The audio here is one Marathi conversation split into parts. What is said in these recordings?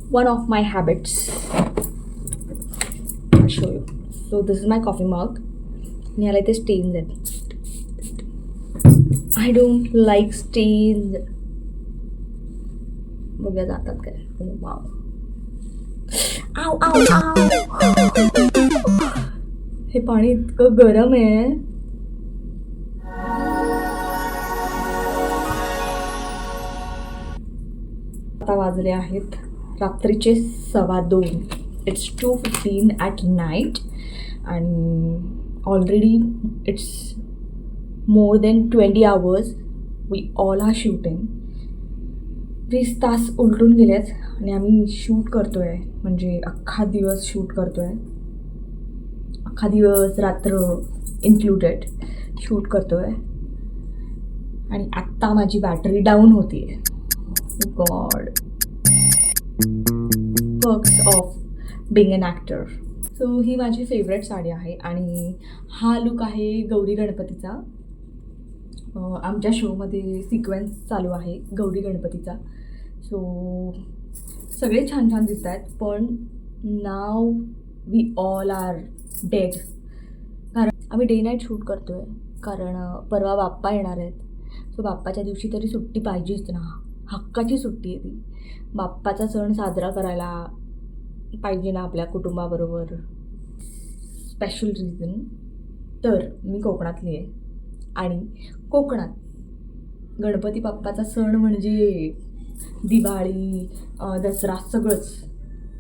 one of my habits. I'll show you. So this is my coffee mug. And ह्याला इथे stains आहेत. I don't like stains. बघूया जातात काय. Oh, wow. आव आव आव. हे पाणी इतकं गरम आहे. आता वाजले आहेत रात्रीचे 2:15. इट्स 2:15 ॲट नाईट आणि already it's more than 20 hours we all are shooting. 20 तास उलटून गेलेत आणि आम्ही शूट करतो आहे, म्हणजे अख्खा दिवस शूट करतो आहे. अख्खा दिवस रात्र इन्क्लुडेड शूट करतो आहे. आणि आत्ता माझी बॅटरी डाऊन होती आहे. God, perks of being an actor. So ही माझी फेवरेट साडी आहे आणि हा लुक आहे गौरी गणपतीचा. आमच्या शोमध्ये सिक्वेन्स चालू आहे गौरी गणपतीचा. सो सगळे छान छान दिसत आहेत, पण now we all R dead. कारण आम्ही डे नाईट शूट करतो आहे, कारण परवा बाप्पा येणार आहेत. सो बाप्पाच्या दिवशी तरी सुट्टी पाहिजेच ना, हक्काची सुट्टी आहे ती. बाप्पाचा सण साजरा करायला पाहिजे ना आपल्या कुटुंबाबरोबर. Special reason. तर मी कोकणातली आहे आणि कोकणात गणपती बाप्पाचा सण म्हणजे दिवाळी, दसरा सगळंच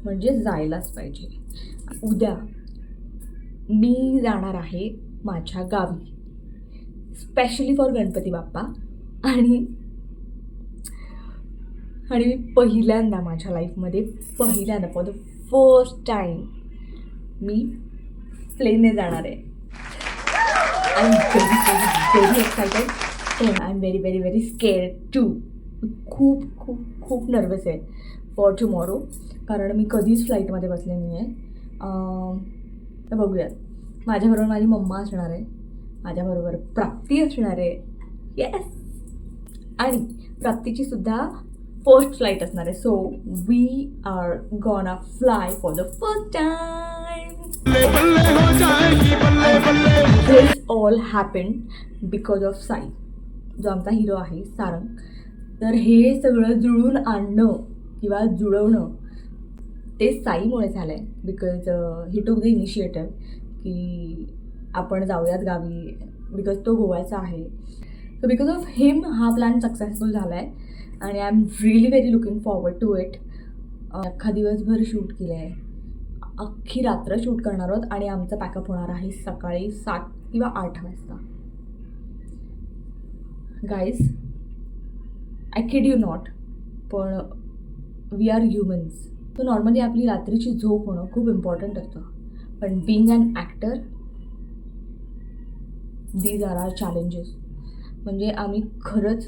म्हणजे जायलाच पाहिजे. उद्या मी जाणार आहे माझ्या गावी स्पेशली फॉर गणपती बाप्पा. आणि मी पहिल्यांदा माझ्या लाईफमध्ये पहिल्यांदा फॉर द फर्स्ट टाईम मी प्लेनने जाणार आहे. I'm very excited and I'm very scared too. खूप नर्वस आहे फॉर टुमॉरो, कारण मी कधीच फ्लाईटमध्ये बसले नाही आहे. तर बघूयात. माझ्याबरोबर माझी मम्मा असणार आहे, माझ्याबरोबर प्राप्ती असणार आहे. येस. आणि प्राप्तीची सुद्धा फर्स्ट फ्लाईट असणार आहे. So we are gonna fly for the first time. This all happened because of Sai, जो आमचा हिरो आहे सारंग. तर हे सगळं जुळून आणणं किंवा जुळवणं ते साईमुळे झालं आहे. Because he took the initiative की आपण जाऊयात गावी, बिकॉज तो गोव्याचा आहे. सो बिकॉज ऑफ हिम हा प्लॅन सक्सेसफुल झाला आहे आणि I am really very looking forward to it. अख्खा दिवसभर शूट केलं आहे, अख्खी रात्र शूट करणार आहोत आणि आमचं पॅकअप होणार आहे सकाळी 7 किंवा 8 वाजता. Guys, I kid you not, पण we are humans. So normally आपली रात्रीची झोप होणं खूप इम्पॉर्टंट असतं, पण being an actor these are are challenges. म्हणजे आम्ही खरंच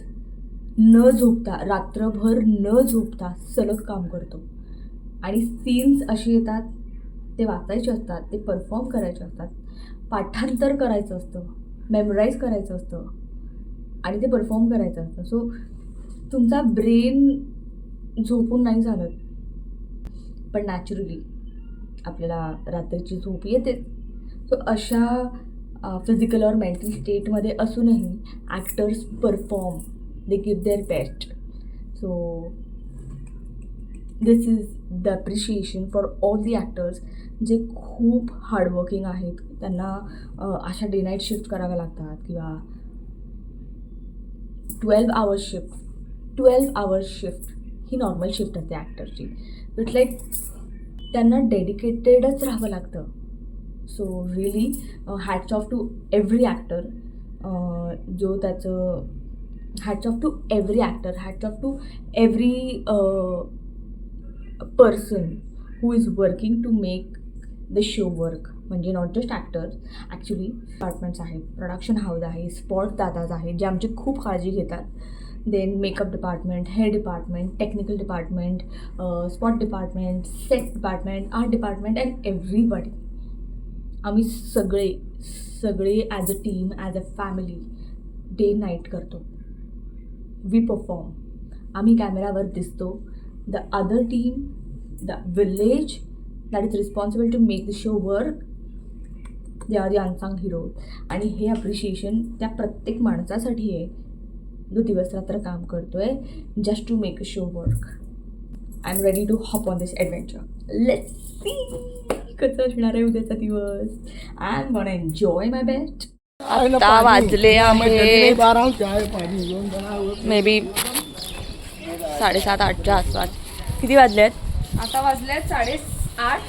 न झोपता, रात्रभर न झोपता सलग काम करतो आणि सीन्स असे येतात, ते वाचायचे असतात, ते परफॉर्म करायचे असतात, पाठांतर करायचं असतं, मेमोराईज करायचं असतं आणि ते परफॉर्म करायचं असतं. सो तुमचा ब्रेन झोपून नाही चालत, पण नॅचरली आपल्याला रात्रीची झोप येते. सो अशा फिजिकल और मेंटल स्टेटमध्ये असूनही actors perform, they give their best. So this is the appreciation for all the actors जे खूप हार्डवर्किंग आहेत. त्यांना अशा डे नाईट शिफ्ट कराव्या लागतात किंवा 12 आवर्स शिफ्ट ही नॉर्मल शिफ्ट असते ॲक्टरची. इट्स लाईक त्यांना डेडिकेटेडच राहावं लागतं. So really hats off to every actor, जो त्याचं hats off to every actor, hats off to every person who is working to make the show work. म्हणजे not just actors, actually departments आहेत, प्रोडक्शन हाऊस आहे, स्पॉट दादाज आहेत जे आमची खूप काळजी घेतात. Then makeup department, hair department, technical department, spot department, set department, art department and everybody. आम्ही सगळे as a team, as a family day night करतो. We perform. आम्ही कॅमेरावर दिसतो. The other team the village that is responsible to make the show work. They are the unsung hero. आणि हे अप्रिशिएशन त्या प्रत्येक माणसासाठी आहे जो दिवस रात्र काम करतोय just to make a show work. I am ready to hop on this adventure. Let's see कसं असणार आहे उद्याचा दिवस. I am gonna enjoy my best. आता वाजले आहे मे बी 7:30-8च्या आसपास. किती वाजले आहेत? आता वाजले 8:30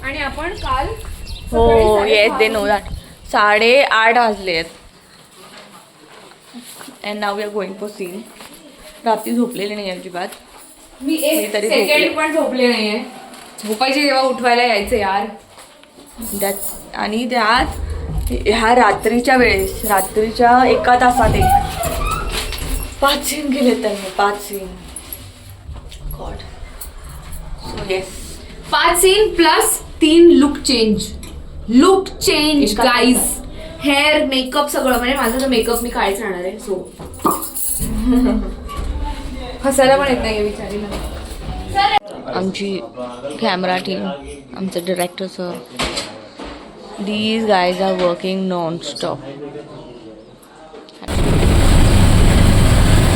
आणि आपण काल हो येस दे नो दॅट 8:30 वाजले आहेत. And now we are going for scene. रात्री झोपलेली नाही अजिबात. मी एक सेकंड पण झोपले नाहीये. झोपायचे जेव्हा उठवायला यायचं यार. त्यात आणि त्यात ह्या रात्रीच्या वेळेस रात्रीच्या 1 तासात 5 सीन गेले त्यांनी. 5 scene. God. So yes 5 scene plus 3 look change guys. Hair makeup सगळं. म्हणजे माझा जो मेकअप मी काळीच राहणार आहे. सो हसायला पण येत नाही विचारीला. आमची कॅमेरा टीम, आमचे director sir, these guys are working non-stop.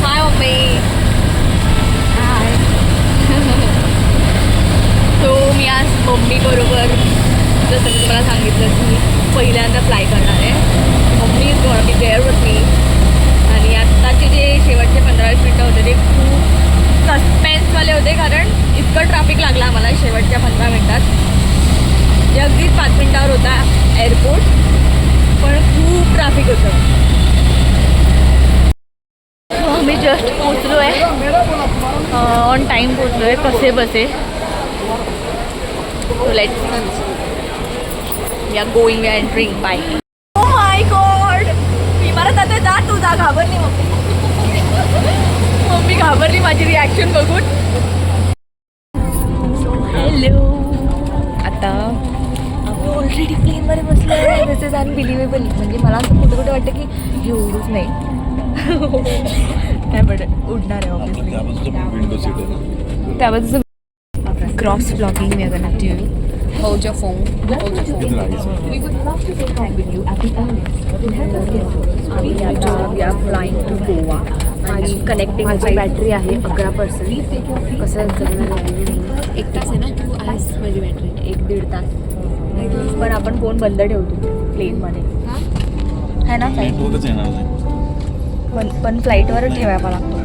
Hi mummy. Hi. So मी आज मम्मी बरोबर जसं मी तुम्हाला सांगितलं की पहिल्यांदा फ्लाय करणार आहे. Mummy is gonna be there with me. आणि आत्ताचे जे शेवटचे 15-20 मिनटं होते ते खूप सस्पेन्सवाले होते कारण इतकं ट्रॅफिक लागला आम्हाला शेवटच्या 15 मिनटात. जे अगदीच 5 मिनटावर होता एअरपोर्ट पण खूप ट्रॅफिक होतं. आम्ही जस्ट पोचलो आहे. ऑन टाईम पोचलो आहे. कसे बसे. So let's we are going, we are entering bye. Oh my god. मी मला आता जा तू जा. घाबरली मम्मी. मम्मी घाबरली माझी रिॲक्शन बघून. हॅलो. आता ऑलरेडी प्लेनमध्ये बसलो आहे. दिस इज अनबिलिव्हेबल. म्हणजे मला असं कुठं कुठं वाटतं की एवढंच नाही काय बट उडणार आहे ऑब्विसली. त्याबद्दल cross blogging we are gonna do. Hold your phone. We would love to stay back with you at the earliest. We are flying to Goa. आणि कनेक्टिंग माझी बॅटरी आहे 11%. कसं 1 तास आहे ना. तू आहेस माझी बॅटरी 1-1.5 तास. पण आपण फोन बंद ठेवतो प्लेनमध्ये है ना. पण फ्लाईटवरच ठेवायला लागतो.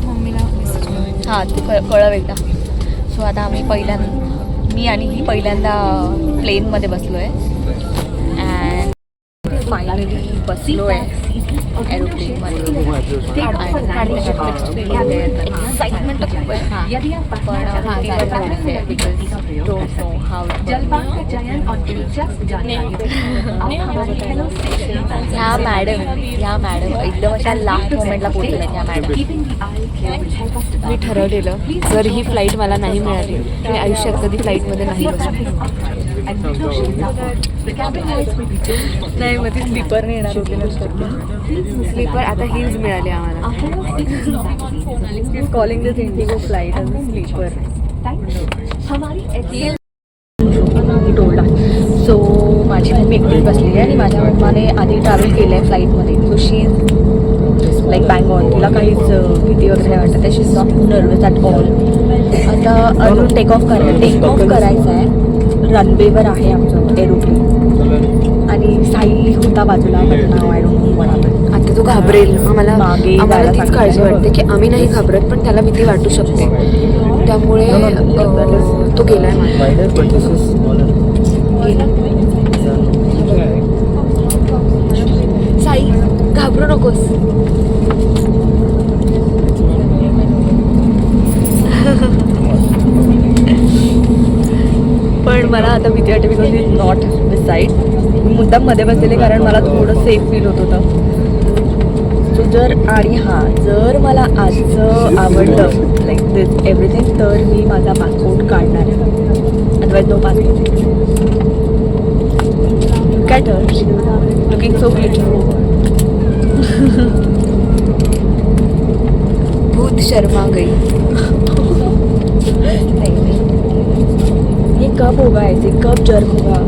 मम्मीला हां तू कळव एकदा. सो आता आम्ही मी आणि ही पहिल्यांदा प्लेनमध्ये बसलो आहे. अँड फायनली बसलो आहे एरोप्लेनमध्ये. एक्साइटमेंट खूप आहे पण बिकॉज डोंट नो हाऊ. ह्या मॅडम एकदम अशा लास्ट मोमेंटला पोहोचल्या. ह्या मॅडम मी ठरवलेलं जर ही फ्लाईट मला नाही मिळाली मी आयुष्यात कधी फ्लाईटमध्ये नाही बसणार. नाही मग ती स्लीपरने येणार होती नंतर. स्लीपर आता हीच मिळाली आम्हाला. Calling this IndiGo flight as sleeper. So माझी मम्मी एकटीच बसलेली आहे आणि माझ्या मम्माने आधी ट्रॅव्हल केलं आहे फ्लाईटमध्ये. So she is like bang on. तिला काहीच भीती वगैरे नाही वाटत. She is not nervous at all. आता अजून टेक ऑफ करायचं आहे. रनवेवर आहे आमचं एरोप्लेन आणि साई होता बाजूला. I don't know what. आता तो घाबरेल. आम्हाला तीच काळजी वाटते की आम्ही नाही घाबरत पण त्याला भीती वाटू शकते. त्यामुळे तो गेलाय. साई घाबरू नकोस. पण मला आता भीती वाटते because is not this side. मी मुद्दाम मध्ये बसलेले कारण मला थोडं सेफ फील होत होतं. सो जर मला आजचं आवडलं लाईक दिस एव्हरीथिंग तर मी माझा पासपोर्ट काढणार आहे. Otherwise no passport. काय तर लुकिंग सो ब्युटिफुल. भूत शर्मा गई. नहीं नहीं, ये कब होगा ऐसे, कब जर्क होगा?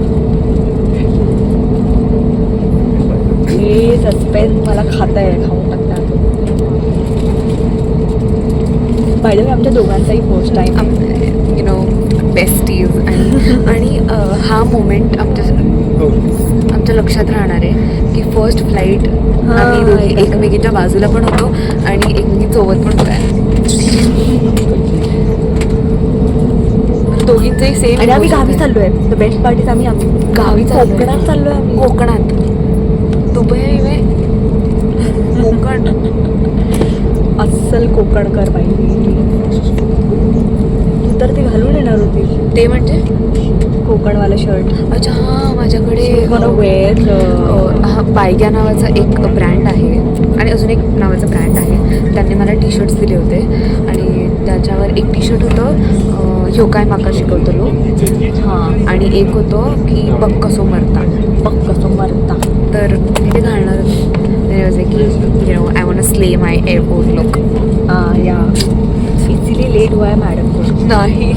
ये सस्पेन्स मला खाता आहे, खाऊन टाकतात. बाय द वे आमच्या दोघांचाही first time, you know, besties. आणि हा मोमेंट आमच्या लक्षात राहणार आहे की फर्स्ट फ्लाईट आम्ही दोघी एकमेकीच्या बाजूला पण होतो आणि एकमेकीसोबत पण होतो. दोघींचे सेम. आणि आम्ही गावी चाललोय. द बेस्ट पार्टीज आम्ही गावी कोकणात चाललोय आम्ही. कोकणात, दुबई कोकण, अस्सल कोकणकर पाहिजे. तू तर ते घालून येणार होती, ते म्हणजे कोकणवाला शर्ट. अच्छा हां, माझ्याकडे वेअर हा बायग्या नावाचा एक ब्रँड आहे आणि अजून एक नावाचा ब्रँड आहे. त्यांनी मला टी शर्ट्स दिले होते आणि त्याच्यावर एक टी शर्ट होतं ह्यो काय माका शिकवतलो, हां, आणि एक होतं की बघ कसो मरता. बघ कसं मरता. तर मी ते घालणार होते की you know I want to slay my airport look. या इझिली लेट हुआ है मॅडम को. नाही,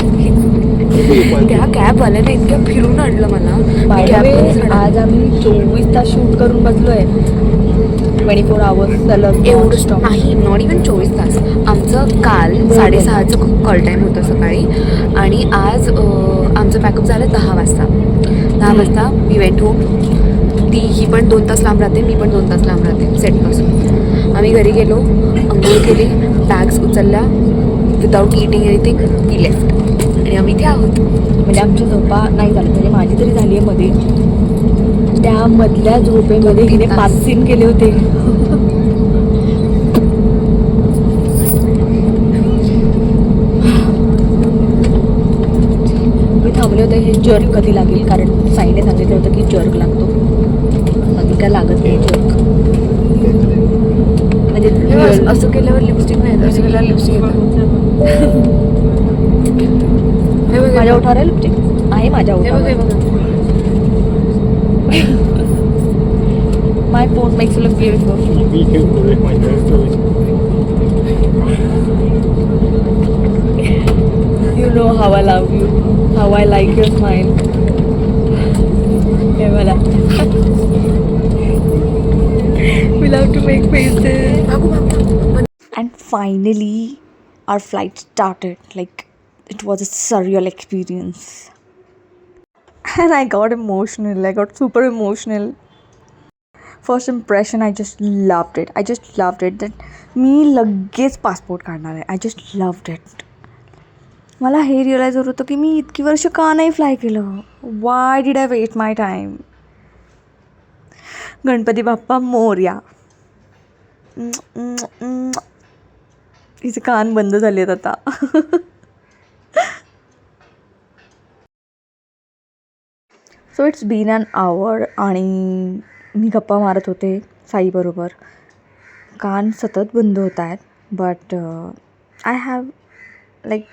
त्या कॅबवाल्याने इतक्या फिरून आणलं मला. बाय द वे आज आम्ही 24 तास शूट करून बसलोय. 24 आवर्स सलग. एवढं स्टॉप नाही, नॉट इवन 24 तास. आमचं काल 6:30चं कॉल टाईम होतं सकाळी आणि आज आमचं पॅकअप झालं 10 वाजता. 10 वाजता मी वेंट होम. ही पण 2 तास लांब राहते, मी पण 2 तास लांब राहते सेटपासून. आम्ही घरी गेलो, अंघोळ केली, बॅग्स उचलल्या, without eating anything we left. आणि आम्ही इथे आहोत. म्हणजे आमच्या झोपा नाही झाली, म्हणजे माझी तरी झाली आहे मध्ये. त्या मधल्या झोपेमध्ये हिने 5 सीन केले होते. मी थांबले होते हे जर्क कधी लागेल, कारण साईने सांगितलं होतं की जर्क लागतो. बाकी काय लागत नाही जर्क. म्हणजे असं केल्यावर लिपस्टिक नाही, असं केल्यावर लिपस्टिक येतं. माझ्या ओठावर आहे लिपस्टिक, आहे माझ्या ओठावर. My phone makes you look beautiful. Me too, with my nose too. You know how I love you, how I like your smile. हे मला. We love to make faces. And finally, our flight started. Like, it was a surreal experience. And I got emotional. I got super emotional. First impression, I just loved it. I just loved it. That मी लगेच पासपोर्ट काढणार आहे. I just loved it. मला हे रिअलाइज होत होतं की मी इतकी वर्ष का नाही फ्लाय केलं. Why did I waste my time. Ganpati Bappa Morya. तिचे कान बंद झाले आहेत आता. So it's been an hour आणि मी गप्पा मारत होते साईबरोबर. कान सतत बंद होत आहेत, but I have like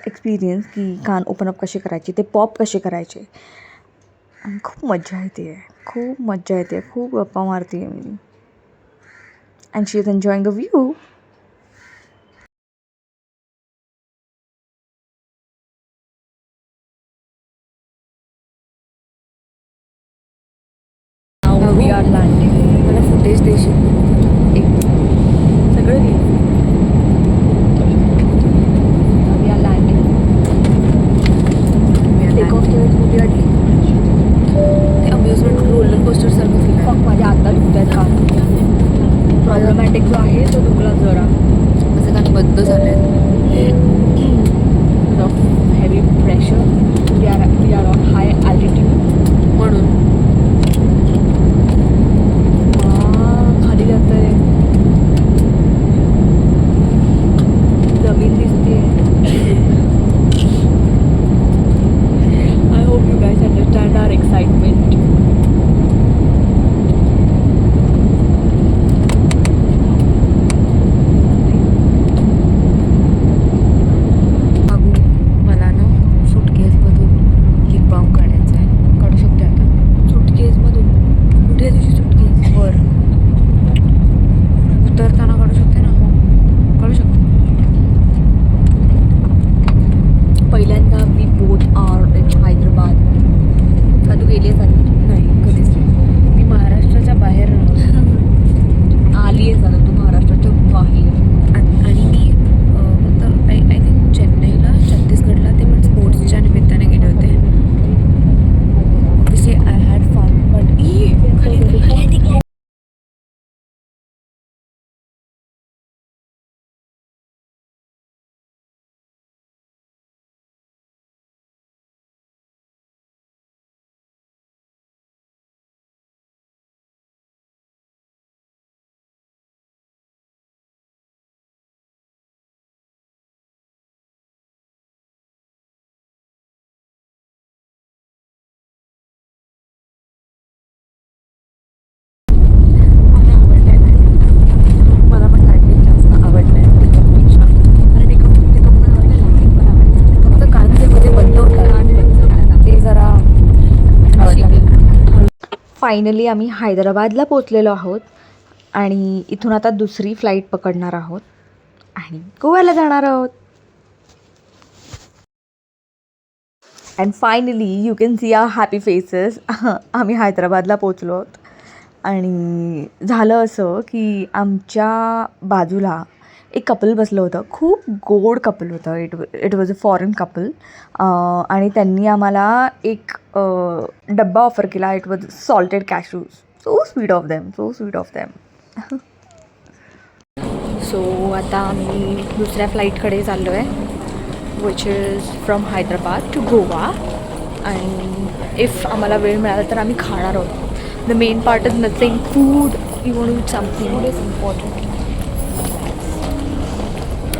experience की कान ओपन अप कसे करायचे, ते पॉप कसे करायचे. आणि खूप मज्जा येते, खूप मज्जा येते, खूप गप्पा मारते मी. And she is enjoying the view. We are landing. मला फुटेज देशील सगळं घे. We are landing. Take off कुठे वाटली. ते अम्युजमेंट रोलर कोस्टर सारखं फील आहे. फक्त माझ्या आता दुखत आहेत का. प्रॉब्लेमॅटिक जो आहे तो दुखला जरा. माझं कान बंद झालं आहे. Heavy pressure. We are on high altitude म्हणून खाली जात आहे. जमीन दिसते. I hope you guys understand our excitement. Finally आम्ही हैदराबादला पोचलेलो आहोत आणि इथून आता दुसरी फ्लाईट पकडणार आहोत आणि गोव्याला जाणार आहोत. And finally you can see our happy faces. आम्ही हैदराबादला पोचलो आहोत आणि झालं असं की आमच्या बाजूला एक कपल बसलं होतं. खूप गोड कपल होतं. It was a foreign couple. आणि त्यांनी आम्हाला एक डब्बा ऑफर केला. It was salted cashews. So sweet of them, so sweet of them. So आता आम्ही दुसऱ्या फ्लाईटकडे चाललो आहे which is from Hyderabad to Goa. आणि इफ आम्हाला वेळ मिळाला तर आम्ही खाणार आहोत. The main part is nothing food. You want to eat something. Food is important.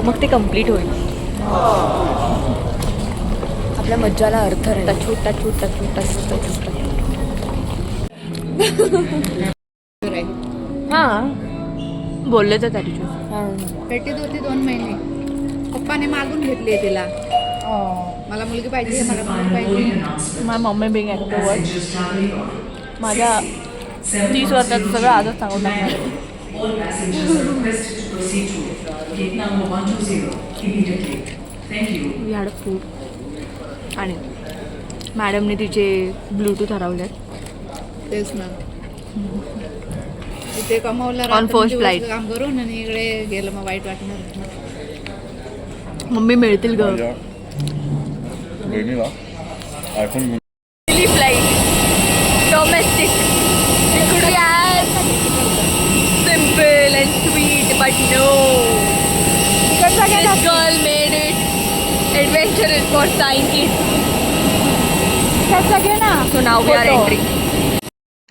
मग ते कम्प्लीट होईल. आपल्या मज्जाला अर्थ राहील. छोटा छोटा छोटा छोटा छोटा. हां बोलले तर तरी पेटीत होती 2 महिने. पप्पाने मागून घेतली आहे तिला. मला मुलगी पाहिजे, मला मुलगी पाहिजे. My mummy being awkward. माझ्या 30 वर्षात सगळं आजच सांगून टाकणार. We had food. आणि मॅडमने तिचे ब्लूटूथ हरवलेत. तेच ना. इथे कमावलं On first flight. काम करून आणि इकडे गेलं मग वाईट वाटणार. मम्मी मिळतील ग. माझ्या बहिणीला iPhone flight domestic. Simple and sweet but no. This girl made it adventurous for scientists. So now we are entering.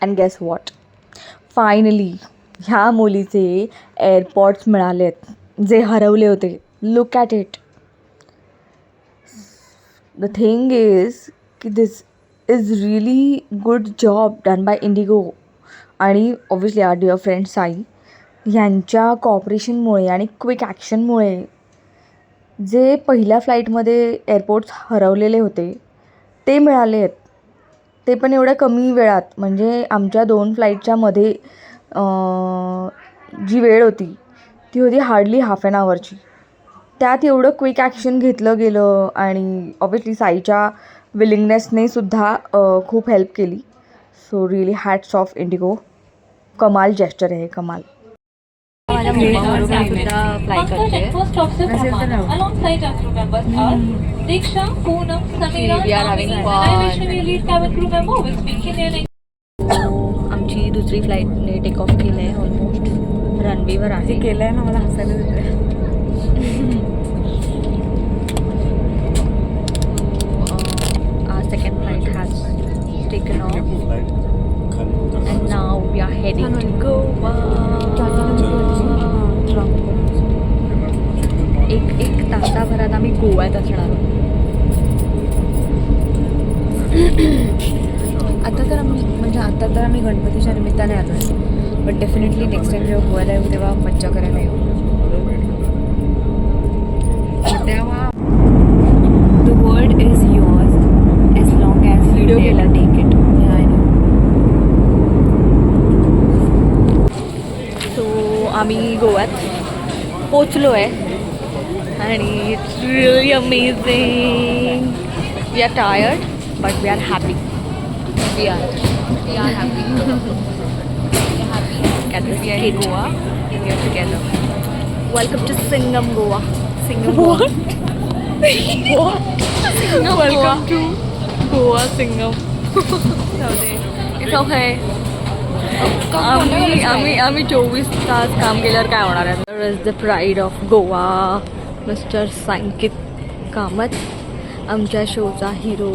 And guess what? Finally, ह्या मुलीचे एअरपॉड्स मिळालेत जे हरवले होते. Look at it. The thing is की this is really good job done by Indigo आणि obviously our dear friend Sai यांच्या कॉपरेशनमुळे आणि क्विक ॲक्शनमुळे जे पहिल्या फ्लाईटमध्ये एअरपोर्ट्स हरवलेले होते ते मिळाले आहेत. ते पण एवढ्या कमी वेळात. म्हणजे आमच्या 2 फ्लाईटच्या मध्ये जी वेळ होती ती होती हार्डली हाफ ॲन आवरची. त्यात एवढं क्विक ॲक्शन घेतलं गेलं आणि ऑब्वियसली साईच्या विलिंगनेसने सुद्धा खूप हेल्प केली. So really hats of Indigo. कमाल जेस्चर आहे, कमाल. माझ्या मम्माबरोबर सुद्धा फ्लाय करते. Alongside our crew members are Diksha, Poonam, Samira, We are having Navini, fun. and I Vaishnavi, lead cabin crew member, will speak in an आमची दुसरी फ्लाईटने टेक ऑफ केलं आहे. ऑलमोस्ट रनवेवर आहे. केलं आहे ना, मला हसायला येते. Our second flight has taken off flight खाली उतरणार. and now we are heading to Goa. एक तासाभरात आम्ही गोव्यात असणार आहोत. आता तर आम्ही गणपतीच्या निमित्ताने आलो आहे. बट डेफिनेटली नेक्स्ट टाइम जेव्हा गोव्याला येऊ तेव्हा मज्जा करायला येऊ. तेव्हा the world is yours as long as you dare take it. So आम्ही गोव्यात पोचलो आहे आणि it's really amazing. We are tired but we are happy. We are happy. We are in Goa. We are together. Welcome to Singam, Goa. Singam, what? What? Singam, welcome to Goa, Singam. It's okay. आम्ही 24 तास काम केल्यावर काय होणार आहे. There is the pride of Goa, Mr. संकित Kamat, आमच्या शोचा hero.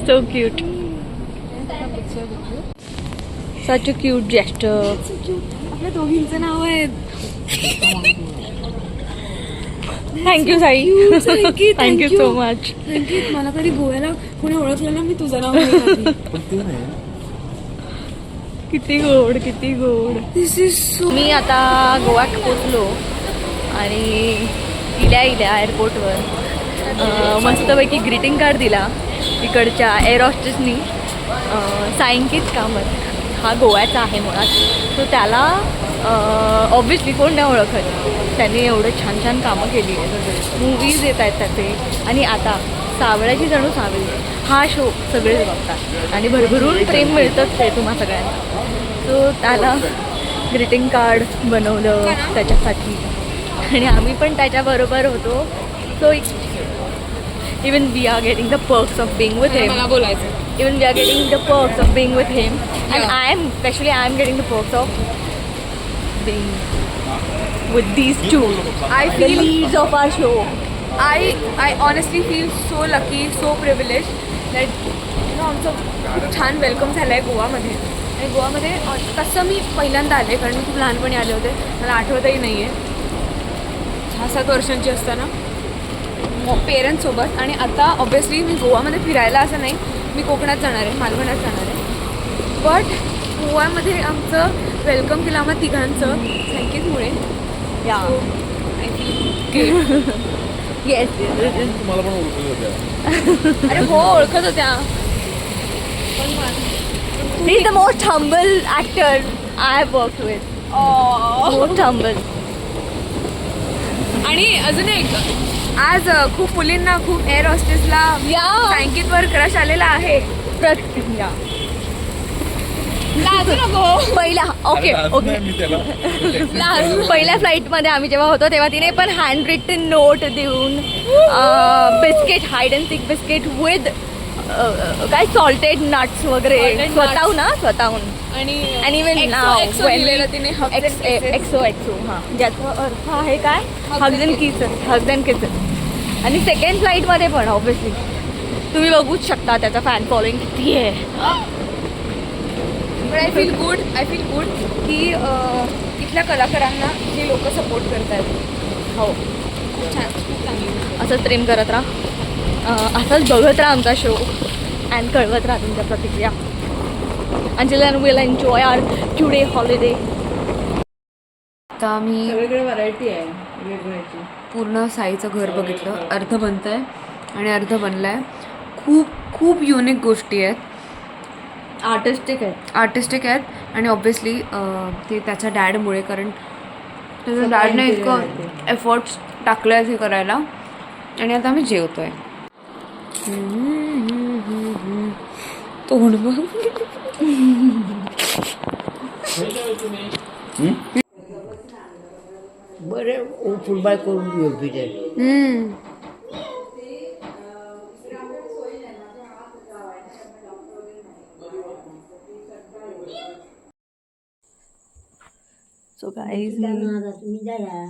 So cute. Such a cute gesture. आपल्या दोघींचं नाव आहे. Thank you Sai. Thank you so much. Ankit, मला कधी गोव्याला कोणी ओळखलं ना मी तुझं नाव नाही. किती गोड किती गोड. दिस इज सो. मी आता गोव्यात पोचलो आणि इल्या एअरपोर्टवर मस्तपैकी ग्रीटिंग कार्ड दिला इकडच्या एअर हॉस्टेसनी. सांकित कामत हा गोव्याचा आहे मुळात, तो त्याला ऑब्विसली कोण नाही ओळखत. त्यांनी एवढं छान छान कामं केली आहेत, मूवीज येत आहेत त्याचे. आणि आता सावळ्याची जणू सावळी हा शो सगळेच बघतात आणि भरभरून प्रेम मिळतंच ते तुम्हा सगळ्यांना. सो त्याला ग्रीटिंग कार्ड बनवलं त्याच्यासाठी आणि आम्ही पण त्याच्याबरोबर होतो. So even we are getting the perks of being with him. मला बोलायचं. Even we are getting the perks of being with him, and I am getting the perks of being with these two. I The feel leads of our show. I honestly feel so lucky, so privileged that आमचं खूप छान वेलकम झालं आहे गोवामध्ये. आणि गोवामध्ये तसं मी पहिल्यांदा आले, कारण मी खूप लहानपणी आले होते, मला आठवतही नाही आहे. 6-7 वर्षांची असताना पेरेंट्ससोबत. आणि आता ऑब्विसली मी गोवामध्ये फिरायला असं नाही, मी कोकणात जाणार आहे, मालवणात जाणार आहे. बट गोव्यामध्ये आमचं वेलकम केलं आम्हा तिघांचं संकेतमुळे. Yeah. I feel Yes. तुम्हाला पण ओळखत होत्या. अरे हो, ओळखत होत्या. He is the most humble actor I have worked with. Most humble. आणि अजून एक, आज खूप मुलींना, खूप एअर हॉस्टेसला संकेतवर क्रश आलेला आहे. Yeah. लाजू नको. पहिला ओके ओके मी त्याला पहिल्या फ्लाईटमध्ये आम्ही जेव्हा होतो तेव्हा तिने पण हँड रिटन नोट देऊन biscuit, hide and sick biscuit with काय सॉल्टेड नट्स वगैरे स्वतःहून आणि इवन नाव तिने एक्सो हां, ज्याचा अर्थ आहे काय हग्ज अँड किसन. आणि सेकंड फ्लाईटमध्ये पण ऑब्विसली तुम्ही बघूच शकता त्याचा फॅन फॉलोइंग किती आहे. बट आय फील गुड की इथल्या कलाकारांना जे लोक सपोर्ट करतात. हो, खूप छान, खूप चांगली. असंच प्रेम करत राहा, असंच बघत राहा आमचा शो अँड कळवत राहा तुमच्या प्रतिक्रिया. Until then we'll enjoy our 2-day holiday. आता मी सगळीकडे व्हरायटी आहे वेगवेगळ्याची. पूर्ण साईचं घर बघितलं. अर्ध बनतं आहे आणि अर्ध बनलं आहे. खूप खूप युनिक गोष्टी आहेत, आर्टिस्टिक आहेत आणि ऑब्व्हियसली ते त्याच्या डॅडमुळे, कारण त्याच्या डॅडने इतकं एफर्ट्स टाकले आहेत हे करायला. आणि आता आम्ही जेवतो आहे. तोंड बघ. बरं फुटबॉल करून घेऊ पिटर. सो गाईज तुम्ही जाया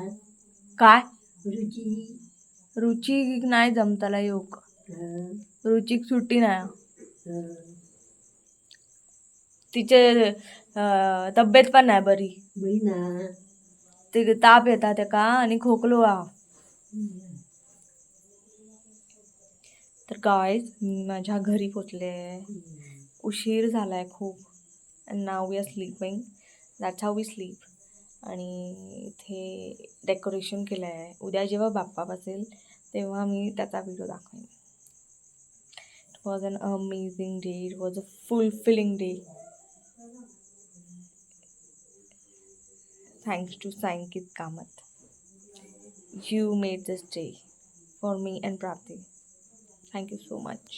काय रुची रुची नाही जमताला योग, रुचीक सुट्टी नाही, तिचे तब्येत पण नाही बरी. बहिणा ते ताप येतात का आणि खोकलो आ. तर गाईज मी माझ्या घरी पोचले, उशीर झालाय खूप. And now we are sleeping, that's how we sleep. आणि इथे डेकोरेशन केलं आहे. उद्या जेव्हा बाप्पा बसेल तेव्हा मी त्याचा व्हिडिओ दाखवेन. It was an amazing day, it was a fulfilling day. Thanks to Sankit Kamath. You made this day for me and Prapti. Thank you so much.